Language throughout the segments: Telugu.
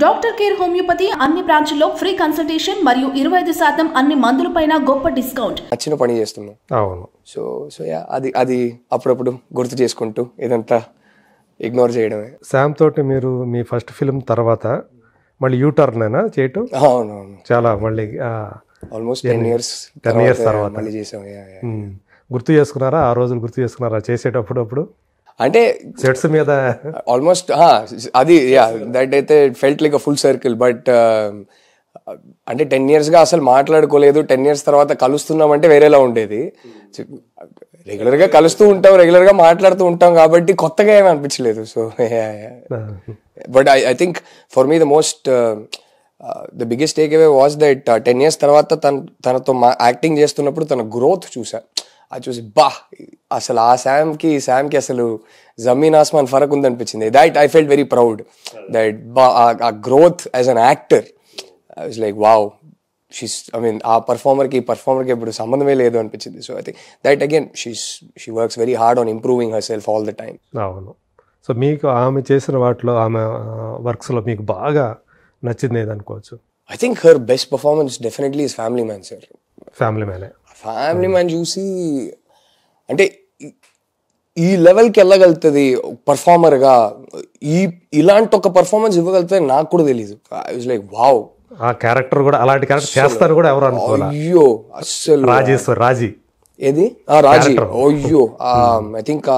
డాక్టర్ కేర్ హోమియోపతి అన్ని బ్రాంచ్ల్లో ఫ్రీ కన్సల్టేషన్ మరియు 25% అన్ని మందులపైన గొప్ప డిస్కౌంట్. నచ్చిన పని చేస్తున్నాం. అవును. సో యా అది అప్పుడప్పుడు గుర్తు చేసుకుంటూ ఇదంతా ఇగ్నోర్ చేయడమే. శామ్ తోటి మీరు మీ ఫస్ట్ ఫిల్మ్ తర్వాత మళ్ళీ యూటర్న్ అయినా చేయటం? అవునవును, చాలా మళ్ళీ ఆల్మోస్ట్ 10 years తర్వాత మళ్ళీ చేసాం. గుర్తు చేసుకున్నారా ఆ రోజులు? గుర్తు చేసుకున్నారా చేసేటప్పుడు? అప్పుడు అంటే సెట్స్ మీద ఆల్మోస్ట్ అది దట్ అయితే felt like a full circle. But అంటే 10 years అసలు మాట్లాడుకోలేదు. 10 years తర్వాత కలుస్తున్నామంటే వేరేలా ఉండేది. రెగ్యులర్గా కలుస్తూ ఉంటాం, రెగ్యులర్గా మాట్లాడుతూ ఉంటాం కాబట్టి కొత్తగా ఏమీ అనిపించలేదు. So but I think for me the most the biggest take away was that 10 years తర్వాత తనతో యాక్టింగ్ చేస్తున్నప్పుడు తన గ్రోత్ చూసా. అది చూసి అసలు ఆ శామ్కి అసలు జమీన్ ఆస్మాన్ ఫరక్ ఉందనిపించింది. That I felt very proud that ఆ growth as an actor. I was like wow, ఆ పర్ఫార్మర్కి ఇప్పుడు సంబంధమే లేదు అనిపించింది. So I think that again she works very hard on improving herself all the time. అవును. సో మీకు ఆమె చేసిన వాటిలో, ఆమె వర్క్స్లో మీకు బాగా నచ్చింది ఏదనుకోవచ్చు? I think her best performance definitely is Family Man sir. Family Man చూసి అంటే ఈ లెవెల్కి వెళ్ళగలుగుతుంది పర్ఫార్మర్గా, ఇలాంటి ఒక పర్ఫార్మెన్స్ ఇవ్వగలుగుతుంది నాకు కూడా తెలీదు. ఐ వాజ్ లైక్ వావ్, ఆ క్యారెక్టర్ కూడా అలాంటి క్యారెక్టర్ చేస్తారు కూడా ఎవరు అనుకోవాలి. అయ్యో అస్సలు రాజీ ఏది రాజీ, అయ్యో ఐ థింక్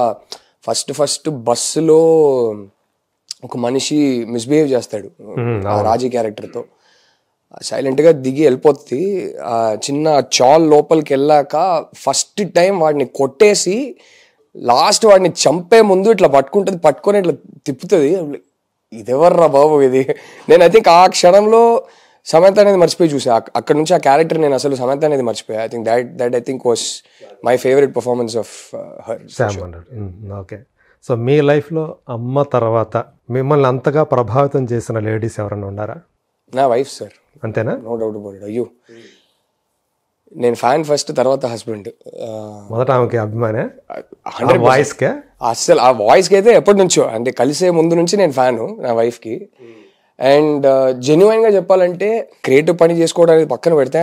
ఫస్ట్ బస్సులో ఒక మనిషి మిస్బిహేవ్ చేస్తాడు ఆ రాజీ క్యారెక్టర్తో. సైలెంట్గా దిగి వెళ్ళిపోతుంది. చిన్న చాల్ లోపలికి వెళ్ళాక ఫస్ట్ టైం వాడిని కొట్టేసి లాస్ట్ వాడిని చంపే ముందు ఇట్లా పట్టుకొని ఇట్లా తిప్పుతుంది. ఇదెవర్రా బాబు ఇది. నేను ఐ థింక్ ఆ క్షణంలో సమంత అనేది మర్చిపోయి చూసా. అక్కడ నుంచి ఆ క్యారెక్టర్ నేను అసలు సమంత అనేది మర్చిపోయా. I think that I think was my favourite performance of her. Okay. So మీ లైఫ్లో అమ్మ తర్వాత మిమ్మల్ని అంతగా ప్రభావితం చేసిన లేడీస్ ఎవరైనా ఉన్నారా? నా వైఫ్ సార్. అంతేనా? No doubt about it. అయ్యో నేను ఫ్యాన్ ఫస్ట్, తర్వాత హస్బెండ్. మొదట ఆమెకి అభిమానే? వాయిస్కే? అసలు ఆ వాయిస్కి అయితే ఎప్పటి నుంచో, అంటే కలిసే ముందు నుంచి నేను ఫ్యాను నా వైఫ్కి. అండ్ జెన్యున్గా చెప్పాలంటే క్రియేటివ్ పని చేసుకోవడానికి పక్కన పెడితే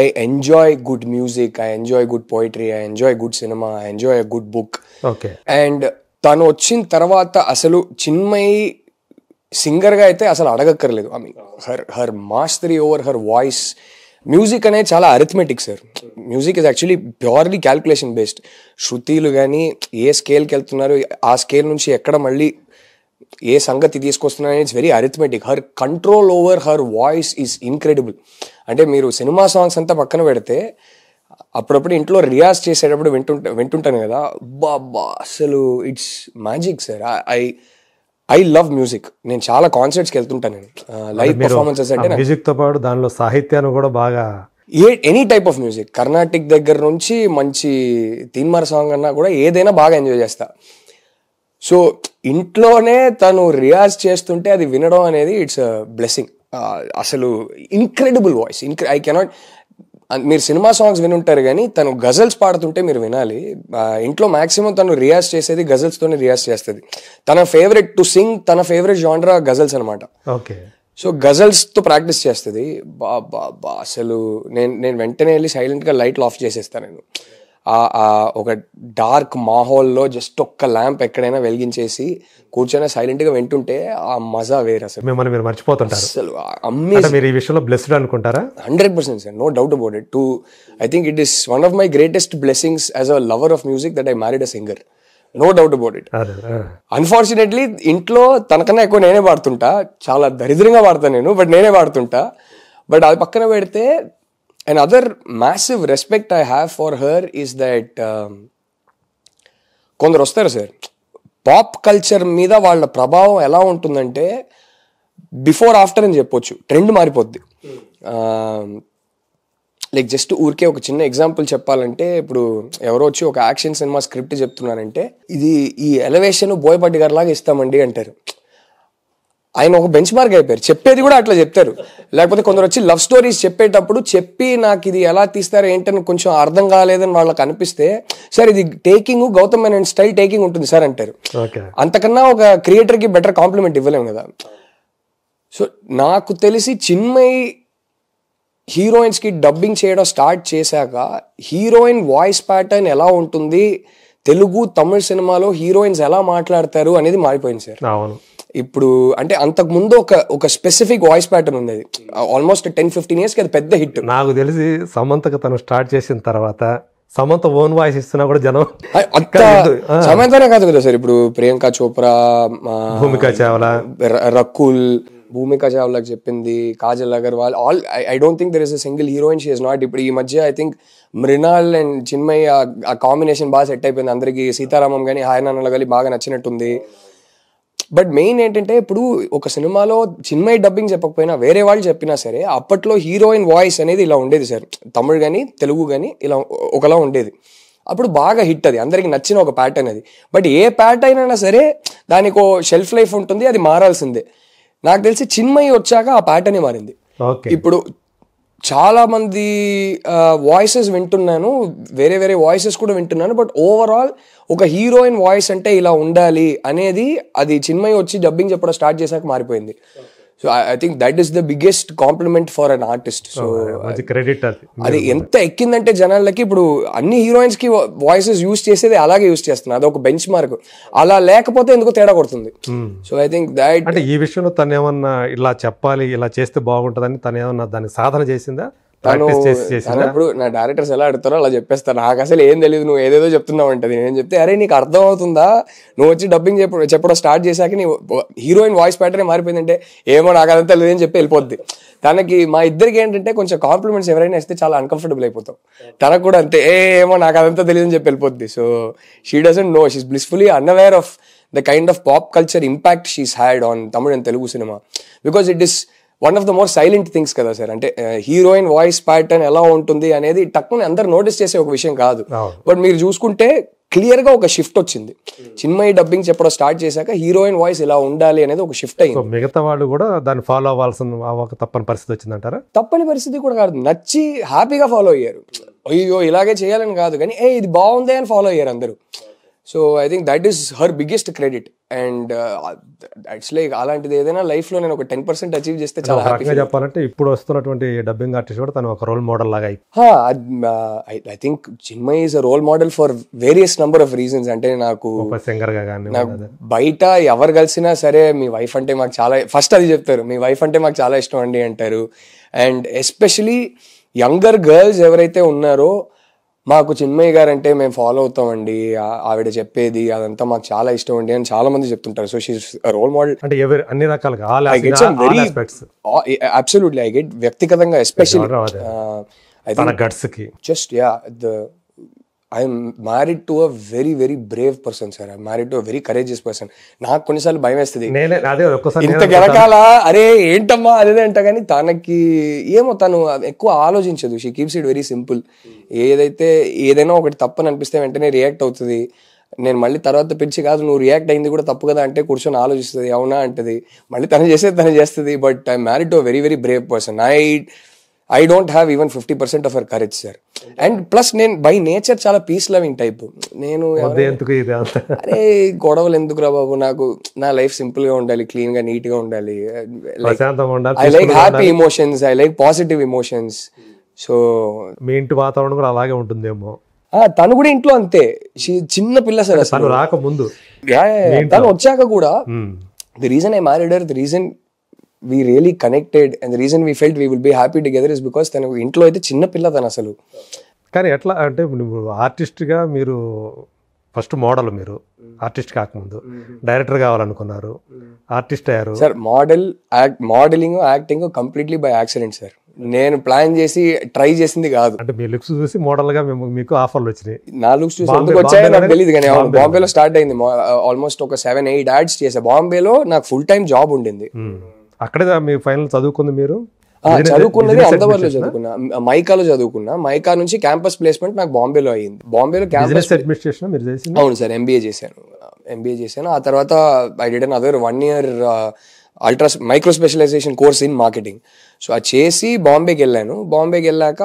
I enjoy good music, I enjoy good poetry, I enjoy good cinema, I enjoy a good book. Okay. And తను వచ్చిన తర్వాత అసలు చిన్మయి సింగర్గా అయితే అసలు అడగక్కర్లేదు. I mean her mastery over her voice. Music అనేది చాలా arithmetic sir. Music is actually purely calculation based. శృతిలు కానీ ఏ స్కేల్కి వెళ్తున్నారు, ఆ స్కేల్ నుంచి ఎక్కడ మళ్ళీ ఏ సంగతి తీసుకొస్తున్నారు, it's very arithmetic. Her control over her voice is incredible. అంటే మీరు సినిమా సాంగ్స్ అంతా పక్కన పెడితే అప్పుడప్పుడు ఇంట్లో రియాజ్ చేసేటప్పుడు వింటుంటాను కదా, అసలు it's magic sir. I love music. నేను చాలా కాన్సర్ట్స్కి వెళ్తుంటాను. నేను లైవ్ పర్ఫార్మెన్సెస్ అంటే మ్యూజిక్ తో పాటు దానిలో సాహిత్యాన్ని కూడా బాగా, any type of music, Carnatic దగ్గర నుంచి మంచి తీన్మార్ సాంగ్ అన్నా కూడా ఏదైనా బాగా ఎంజాయ్ చేస్తా. సో ఇంట్లోనే తను రియాజ్ చేస్తుంటే అది వినడం అనేది ఇట్స్ బ్లెస్సింగ్. అసలు ఇన్క్రెడిబుల్ వాయిస్. I cannot. మీరు సినిమా సాంగ్స్ వినుంటారు కానీ తను గజల్స్ పాడుతుంటే మీరు వినాలి. ఇంట్లో మాక్సిమం తను రియాజ్ చేసేది గజల్స్తోనే రియాజ్ చేస్తుంది. తన ఫేవరెట్ టు సింగ్, తన ఫేవరెట్ జానరా గజల్స్ అనమాట. ఓకే. సో గజల్స్తో ప్రాక్టీస్ చేస్తుంది. అసలు నేను వెంటనే వెళ్ళి సైలెంట్గా లైట్లు ఆఫ్ చేసేస్తాను. నేను ఒక డార్క్ మాహోల్లో జస్ట్ ఒక్క ల్యాంప్ ఎక్కడైనా వెలిగించేసి కూర్చొని సైలెంట్గా వింటుంటే ఆ మజా వేరు. అసలు మిమ్మల్ని మీరు మర్చిపోతుంటారు. అసలు అమేజింగ్. మీరు ఈ విషయంలో బ్లెస్డ్ అనుకుంటారా? 100% sir, no doubt about it. I think it is one of my greatest blessings as a lover of music that I married a singer. No doubt about it. Unfortunately ఇంట్లో తనకన్నా ఎక్కువ నేనే పాడుతుంటా. చాలా దరిద్రంగా పాడతాను నేను, బట్ నేనే పాడుతుంటా. బట్ అది పక్కన పెడితే another massive respect I have for her is that కొందరు వస్తారు సార్, పాప్ కల్చర్ మీద వాళ్ళ ప్రభావం ఎలా ఉంటుందంటే బిఫోర్ ఆఫ్టర్ అని చెప్పొచ్చు. ట్రెండ్ మారిపోద్ది. లైక్ జస్ట్ ఊరికే ఒక చిన్న ఎగ్జాంపుల్ చెప్పాలంటే, ఇప్పుడు ఎవరో వచ్చి ఒక యాక్షన్ సినిమా స్క్రిప్ట్ చెప్తున్నారంటే ఇది ఈ ఎలివేషన్ బోయపాటి గారి లాగా ఇస్తామండి అంటారు. ఆయన ఒక బెంచ్ మార్క్ అయిపోయారు. చెప్పేది కూడా అట్లా చెప్తారు. లేకపోతే కొందరు వచ్చి లవ్ స్టోరీస్ చెప్పేటప్పుడు చెప్పి నాకు ఇది ఎలా తీస్తారో ఏంటని కొంచెం అర్థం కాలేదని వాళ్ళకి అనిపిస్తే, సార్ ఇది taking Gautham Menon style taking ఉంటుంది సార్ అంటారు. అంతకన్నా ఒక క్రియేటర్కి బెటర్ కాంప్లిమెంట్ ఇవ్వలేము కదా. సో నాకు తెలిసి చిన్మయ్ హీరోయిన్స్కి డబ్బింగ్ చేయడం స్టార్ట్ చేశాక హీరోయిన్ వాయిస్ ప్యాటర్న్ ఎలా ఉంటుంది, తెలుగు తమిళ సినిమాలో హీరోయిన్స్ ఎలా మాట్లాడతారు అనేది మారిపోయింది సార్. అవును. ఇప్పుడు అంటే అంతకుముందు ఒక స్పెసిఫిక్ వాయిస్ ప్యాటర్న్ ఉండేది. ఆల్మోస్ట్ 10-15 years అది పెద్ద హిట్. నాకు తెలిసి సమంతకు తను స్టార్ట్ చేసిన తర్వాత సమంత ఓన్ వాయిస్ ఇస్తున్నా కూడా జనం సమంతనే కాదు కదా సార్, ఇప్పుడు ప్రియాంక చోప్రా, భూమికా చావ్లా, రకుల్, భూమికా చావ్లాకి చెప్పింది, Kajal Aggarwal, all I don't think there is a single heroine she is not. ఇప్పుడు ఈ మధ్య I think Mrunal and Chinmayi ఆ కాంబినేషన్ బాగా సెట్ అయిపోయింది అందరికి. సీతారామం కానీ హాయ్ నాన్నలు కానీ బాగా నచ్చినట్టుంది. బట్ మెయిన్ ఏంటంటే ఇప్పుడు ఒక సినిమాలో చిన్మయ్ డబ్బింగ్ చెప్పకపోయినా వేరే వాళ్ళు చెప్పినా సరే అప్పట్లో హీరోయిన్ వాయిస్ అనేది ఇలా ఉండేది సార్. తమిళ్ కానీ తెలుగు కానీ ఇలా ఒకలా ఉండేది. అప్పుడు బాగా హిట్, అది అందరికి నచ్చిన ఒక ప్యాటర్న్ అది. బట్ ఏ ప్యాటర్న్ అయినా సరే దానికి షెల్ఫ్ లైఫ్ ఉంటుంది, అది మారాల్సిందే. నాకు తెలిసి చిన్మయ్ వచ్చాక ఆ ప్యాటర్నే మారింది. ఇప్పుడు చాలా మంది వాయిసెస్ వింటున్నాను, వేరే వేరే వాయిసెస్ కూడా వింటున్నాను. బట్ ఓవరాల్ ఒక హీరోయిన్ వాయిస్ అంటే ఇలా ఉండాలి అనేది అది చిన్మయ్ వచ్చి డబ్బింగ్ చెప్పడం స్టార్ట్ చేశాక మారిపోయింది. So I think that is the biggest compliment for an artist. So credit అది ఎంత ఎక్కిందంటే జనాలకి, ఇప్పుడు అన్ని హీరోయిన్స్ కి వాయిసెస్ యూజ్ చేసేది అలాగే యూజ్ చేస్తున్నారు, అది ఒక బెంచ్ మార్క్. అలా లేకపోతే ఎందుకో తేడా కొడుతుంది. సో ఐ థింక్ దట్ అంటే ఈ విషయంలో తను ఏమన్నా ఇలా చెప్పాలి, ఇలా చేస్తే బాగుంటుందని తను ఏమన్నా దానికి సాధన చేసిందా? ఇప్పుడు నా డైరెక్టర్స్ ఎలా అడుగుతారో అలా చెప్పేస్తారు. నాకు అసలు ఏం తెలియదు, నువ్వు ఏదేదో చెప్తున్నావు అంటది. నేను చెప్తే అరే నీకు అర్థం అవుతుందా, నువ్వు వచ్చి డబ్బింగ్ చెప్పడం స్టార్ట్ చేశాక నీ హీరోయిన్ వాయిస్ ప్యాటర్న్ మారిపోయిందంటే ఏమో నాకు అదంతా లేదని చెప్పి వెళ్ళిపోద్ది. తనకి మా ఇద్దరికి ఏంటంటే కొంచెం కాంప్లిమెంట్స్ ఎవరైనా ఇస్తే చాలా అన్కంఫర్టబుల్ అయిపోతాం. తనకు కూడా అంతే, ఏమో నాకు అదంతా తెలియదు అని చెప్పి వెళ్ళిపోద్ది. So she doesn't know, she's blissfully unaware of the kind of pop culture impact she's had on Tamil and Telugu cinema. Because it is one of the more silent things కదా సార్. అంటే హీరోయిన్ వాయిస్ ప్యాటర్న్ ఎలా ఉంటుంది అనేది టక్కుని అందరు నోటీస్ చేసే ఒక విషయం కాదు. బట్ మీరు చూసుకుంటే క్లియర్ గా ఒక షిఫ్ట్ వచ్చింది. చిన్మయ్ డబ్బింగ్ చెప్పడం స్టార్ట్ చేశాక హీరోయిన్ వాయిస్ ఇలా ఉండాలి అనేది ఒక షిఫ్ట్ అయింది. మిగతా వాళ్ళు కూడా దాన్ని ఫాలో అవ్వాల్సిన తప్పని పరిస్థితి వచ్చిందంటారా? తప్పని పరిస్థితి కూడా కాదు, నచ్చి హ్యాపీగా ఫాలో అయ్యారు. అయ్యో ఇలాగే చేయాలని కాదు కానీ ఇది బాగుంది అని ఫాలో అయ్యారు అందరూ. So I think that is her biggest credit. And it's like అలాంటిది ఏదైనా లైఫ్ లో నేను ఒక 10% అచీవ్ చేస్తే చాలా హ్యాపీగా చెప్పాలంటే ఇప్పుడు వస్తున్నటువంటి డబ్బింగ్ ఆర్టిస్ట్ కూడా తను ఒక రోల్ మోడల్ లాగా. I think Chinmayi is a role model for various number of reasons. అంటే నాకు సింగర్ గా కానీ బయట ఎవరు కలిసినా సరే మీ వైఫ్ అంటే మాకు చాలా, ఫస్ట్ అది చెప్తారు, మీ వైఫ్ అంటే మాకు చాలా ఇష్టం అండి అంటారు. అండ్ ఎస్పెషలీ యంగర్ గర్ల్స్ ఎవరైతే ఉన్నారో మాకు చిన్మయ్ గారు అంటే మేము ఫాలో అవుతామండి, ఆవిడ చెప్పేది అదంతా మాకు చాలా ఇష్టం అండి అని చాలా మంది చెప్తుంటారు. So she's role model. అంటే అన్ని రకాలుగా అబ్సల్యూట్లీ ఐ గెట్ వ్యక్తిగతంగా especially just I'm married to a very very brave person sir. I'm married to a very courageous person. నాకు కొన్నిసార్లు భయం వేస్తుంది, ఇంత గెలకాల అరే ఏంటమ్మా అదే అంట. కానీ తనకి ఏమో తను ఎక్కువ ఆలోచించదు. She keeps it very simple. ఏదైనా ఒకటి తప్పని అనిపిస్తే వెంటనే రియాక్ట్ అవుతుంది. నేను మళ్ళీ తర్వాత పిలిచి కాదు నువ్వు రియాక్ట్ అయింది కూడా తప్పు కదా అంటే కూర్చొని ఆలోచిస్తుంది, అవునా అంటది, మళ్ళీ తను చేస్తుంది. But I'm married to a very very brave person. I don't have even 50% of her courage, sir. And plus నేను బై నేచర్ చాలా పీస్ లవింగ్ టైప్. నేను అరే గొడవలు ఎందుకు రా బాబు, నాకు నా లైఫ్ సింపుల్ గా ఉండాలి, క్లీన్ గా నీట్ గా ఉండాలి. I like happy emotions, I like positive emotions. So మీ ఇంటి వాతావరణం కూడా అలాగే ఉంటుందేమో. తను కూడా ఇంట్లో అంతే, చిన్న పిల్ల సార్. అసలు రాకముందు తను వచ్చాక కూడా the reason I married her, the reason we really connected and the reason we felt we will be happy together is because తన ఇంట్లో అయితే చిన్న పిల్ల తను అసలు. కానీ ఎట్లా అంటే నువ్వు ఆర్టిస్ట్గా మీరు ఫస్ట్ మోడల్, మీరు ఆర్టిస్ట్ కాకముందు డైరెక్టర్ కావాలనుకున్నారు, ఆర్టిస్ట్ అయ్యారు sir. Modelling acting completely by accident sir. నేను ప్లాన్ చేసి ట్రై చేసింది కాదు. అంటే మీ లుక్స్ చూసి మోడల్ గా మీకు ఆఫర్లు వచ్చినాయి. నా లుక్స్ చూసి ఎందుకు వచ్చాయో నాకు తెలియదు కానీ బాంబేలో స్టార్ట్ అయింది. ఆల్మోస్ట్ ఒక 7-8 యాడ్స్ చేసా బాంబేలో. నాకు ఫుల్ టైం జాబ్ ఉండింది. అక్కడే మీ ఫైనల్ చదువుకుంది మీరు? చదువుకున్నది అహ్మదాబాద్ లో చదువుకున్నా, మైకాలో చదువుకున్నా. మైకా నుంచి క్యాంపస్ ప్లేస్మెంట్ నాకు బాంబేలో అయింది. బాంబేలో క్యాంపస్ అడ్మినిస్ట్రేషన్ మీరు చేసింది? అవును సార్, ఎంబీఏ చేశాను. ఆ తర్వాత I did another 1 year micro specialization course in marketing. So అది చేసి బాంబేకి వెళ్ళాను. బాంబేకి వెళ్ళాక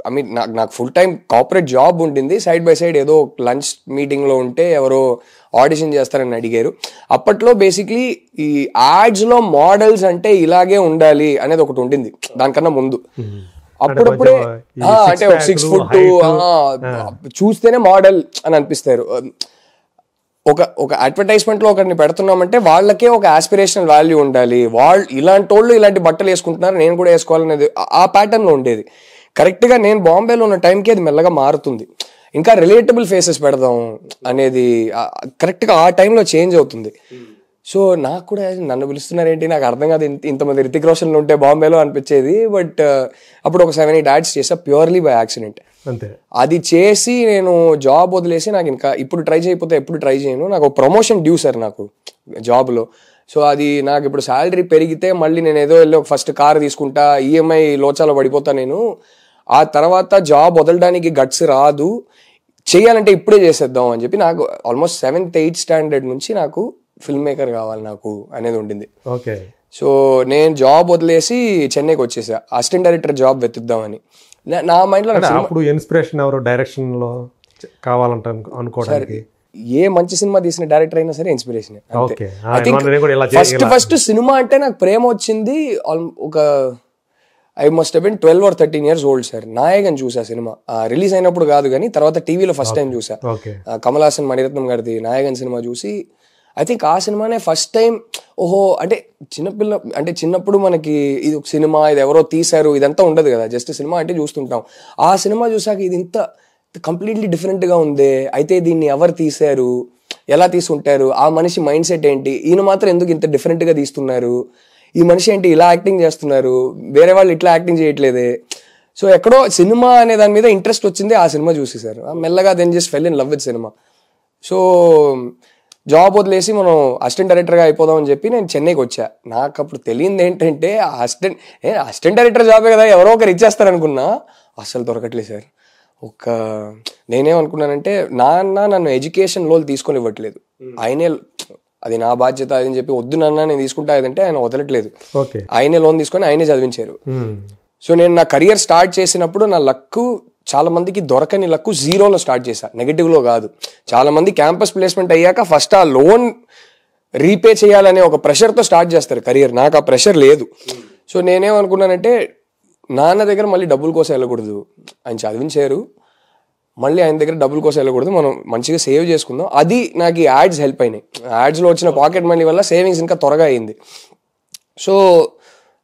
ఐ మీన్ నాకు ఫుల్ టైం కార్పొరేట్ జాబ్ ఉంటుంది, సైడ్ బై సైడ్ ఏదో లంచ్ మీటింగ్లో ఉంటే ఎవరో ఆడిషన్ చేస్తారని అడిగారు. అప్పట్లో బేసిక్లీ ఈ యాడ్స్లో మోడల్స్ అంటే ఇలాగే ఉండాలి అనేది ఒకటి ఉండింది దానికన్నా ముందు. అప్పుడప్పుడే అంటే 6 foot చూస్తేనే మోడల్ అని అనిపిస్తారు. ఒక అడ్వర్టైజ్మెంట్లో ఒకరిని పెడుతున్నామంటే వాళ్ళకే ఒక ఆస్పిరేషనల్ వాల్యూ ఉండాలి, వాళ్ళు ఇలాంటి వాళ్ళు ఇలాంటి బట్టలు వేసుకుంటున్నారు నేను కూడా వేసుకోవాలనేది ఆ ప్యాటర్న్లో ఉండేది. కరెక్ట్గా నేను బాంబేలో ఉన్న టైంకి అది మెల్లగా మారుతుంది, ఇంకా రిలేటబుల్ ఫేసెస్ పెడదాం అనేది కరెక్ట్గా ఆ టైంలో చేంజ్ అవుతుంది. సో నాకు కూడా నన్ను పిలుస్తున్నారేంటి నాకు అర్థం కాదు, ఇంతమంది రితిక్ రోషన్లు ఉంటే బాంబేలో అనిపించేది. బట్ అప్పుడు ఒక 7-8 యాడ్స్ చేసా ప్యూర్లీ బై యాక్సిడెంట్. అంతే, అది చేసి నేను జాబ్ వదిలేసి నాకు ఇంకా ఇప్పుడు ట్రై చేయకపోతే ఎప్పుడు ట్రై చేయను, నాకు ఒక ప్రమోషన్ డ్యూ సార్ నాకు జాబ్లో. సో అది నాకు ఇప్పుడు శాలరీ పెరిగితే మళ్ళీ నేను ఏదో వెళ్ళి ఒక ఫస్ట్ కార్ తీసుకుంటా, ఈఎంఐ లోచాలో పడిపోతా నేను, ఆ తర్వాత జాబ్ వదలడానికి గట్స్ రాదు, చేయాలంటే ఇప్పుడే చేసేద్దాం అని చెప్పి నాకు ఆల్మోస్ట్ 7th 8th స్టాండర్డ్ నుంచి నాకు ఫిల్మ్ మేకర్ కావాలి నాకు అనేది ఉండింది. ఓకే. సో నేను జాబ్ వదిలేసి చెన్నైకి వచ్చేసా అసిస్టెంట్ డైరెక్టర్ జాబ్ వెతుద్దామని. నా మైండ్లో అప్పుడు ఇన్స్పిరేషన్ ఎవరు డైరెక్షన్లో కావాలంట అనుకోవడానికి? ఏ మంచి సినిమా తీసిన డైరెక్టర్ అయినా సరే ఇన్స్పిరేషన్. ఫస్ట్ సినిమా అంటే నాకు ప్రేమ వచ్చింది ఒక I must have been 12 or 13 years old sir. Nayagan చూసా సినిమా, రిలీజ్ అయినప్పుడు కాదు కానీ తర్వాత టీవీలో ఫస్ట్ టైం చూసా. కమల్ హాసన్ మణిరత్నం గారిది నాయగన్ సినిమా చూసి ఐ థింక్ ఆ సినిమానే ఫస్ట్ టైం ఓహో అంటే చిన్నప్పుడు మనకి ఇది ఒక సినిమా, ఇది ఎవరో తీశారు ఇదంతా ఉండదు కదా, జస్ట్ సినిమా అంటే చూస్తుంటాం. ఆ సినిమా చూసాక ఇది ఇంత కంప్లీట్లీ డిఫరెంట్గా ఉంది, అయితే దీన్ని ఎవరు తీశారు, ఎలా తీసుకుంటారు, ఆ మనిషి మైండ్ సెట్ ఏంటి, ఈయన మాత్రం ఎందుకు ఇంత డిఫరెంట్గా తీస్తున్నారు, ఈ మనిషి ఏంటి ఇలా యాక్టింగ్ చేస్తున్నారు, వేరే వాళ్ళు ఇట్లా యాక్టింగ్ చేయట్లేదే. సో ఎక్కడో సినిమా అనే దాని మీద ఇంట్రెస్ట్ వచ్చింది ఆ సినిమా చూసి సార్. మెల్లగా then just fell in love with సినిమా. సో జాబ్ వదిలేసి మనం అసిస్టెంట్ డైరెక్టర్గా అయిపోదాం అని చెప్పి నేను చెన్నైకి వచ్చా. నాకు అప్పుడు తెలియంది ఏంటంటే అసిస్టెంట్ డైరెక్టర్ జాబే కదా ఎవరో ఒకరు ఇచ్చేస్తారనుకున్నా, అస్సలు దొరకట్లేదు సార్. నేనేమనుకున్నానంటే నాన్న నన్ను ఎడ్యుకేషన్ లోన్ తీసుకొని ఇవ్వట్లేదు, ఆయనే అది నా బాధ్యత అని చెప్పి వద్దు నాన్న నేను తీసుకుంటా ఏదంటే ఆయన వదలట్లేదు, ఆయనే లోన్ తీసుకొని ఆయనే చదివించారు. సో నేను నా కెరియర్ స్టార్ట్ చేసినప్పుడు నా లక్కు చాలా మందికి దొరకని లక్కు 0లో స్టార్ట్ చేశా, నెగిటివ్లో కాదు. చాలా మంది క్యాంపస్ ప్లేస్మెంట్ అయ్యాక ఫస్ట్ ఆ లోన్ రీపే చేయాలనే ఒక ప్రెషర్తో స్టార్ట్ చేస్తారు కెరియర్. నాకు ఆ ప్రెషర్ లేదు. సో నేనేమనుకున్నానంటే నాన్న దగ్గర మళ్ళీ డబ్బుల కోసం వెళ్ళకూడదు, ఆయన చదివించారు, మళ్ళీ ఆయన దగ్గర డబ్బుల కోసం వెళ్ళకూడదు, మనం మంచిగా సేవ్ చేసుకుందాం. అది నాకు ఈ యాడ్స్ హెల్ప్ అయినాయి. యాడ్స్లో వచ్చిన పాకెట్ మనీ వల్ల సేవింగ్స్ ఇంకా త్వరగా అయింది. సో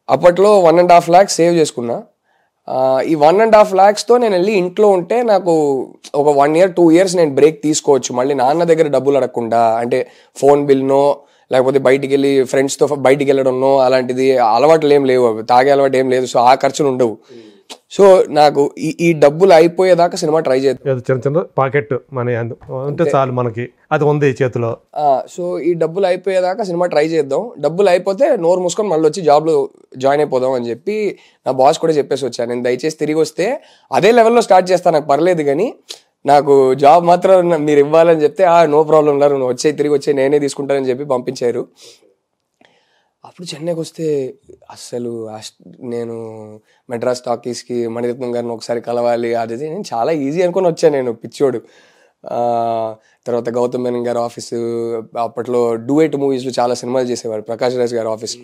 అప్పట్లో 1.5 lakhs సేవ్ చేసుకున్నా. ఈ 1.5 lakhsతో నేను వెళ్ళి ఇంట్లో ఉంటే నాకు ఒక 1 year 2 years నేను బ్రేక్ తీసుకోవచ్చు, మళ్ళీ నాన్న దగ్గర డబ్బులు అడగకుండా. అంటే ఫోన్ బిల్నో లేకపోతే బయటికి వెళ్ళి ఫ్రెండ్స్తో బయటికి వెళ్ళడంనో అలాంటిది అలవాట్లు ఏం లేవు, తాగే అలవాటు ఏం లేదు. సో ఆ ఖర్చులు ఉండవు. సో నాకు ఈ డబ్బులు అయిపోయేదాకా సినిమా ట్రై చేద్దాం, చిన్న చిన్న పాకెట్ మనీ అంటే చాలు మనకి, అది ఉంది చేతిలో. సో ఈ డబ్బులు అయిపోయేదాకా సినిమా ట్రై చేద్దాం, డబ్బులు అయిపోతే నోరు మూసుకొని మళ్ళీ వచ్చి జాబ్లో జాయిన్ అయిపోదాం అని చెప్పి నా బాస్ కూడా చెప్పేసి వచ్చాను. నేను దయచేసి తిరిగి వస్తే అదే లెవెల్లో స్టార్ట్ చేస్తాను, నాకు పర్లేదు, కానీ నాకు జాబ్ మాత్రం మీరు ఇవ్వాలని చెప్తే నో ప్రాబ్లం ఉన్నారు, నువ్వు వచ్చే తిరిగి వచ్చే నేనే తీసుకుంటానని చెప్పి పంపించారు. అప్పుడు చెన్నైకి వస్తే అస్సలు నేను మెడ్రాస్ టాకీస్కి మణిరత్నం గారిని ఒకసారి కలవాలి, అది నేను చాలా ఈజీ అనుకుని వచ్చాను, నేను పిచ్చోడు. తర్వాత గౌతమ్ మేనన్ గారి ఆఫీసు, అప్పట్లో డూయట్ మూవీస్లో చాలా సినిమాలు చేసేవారు, ప్రకాష్ రాజ్ గారి ఆఫీస్.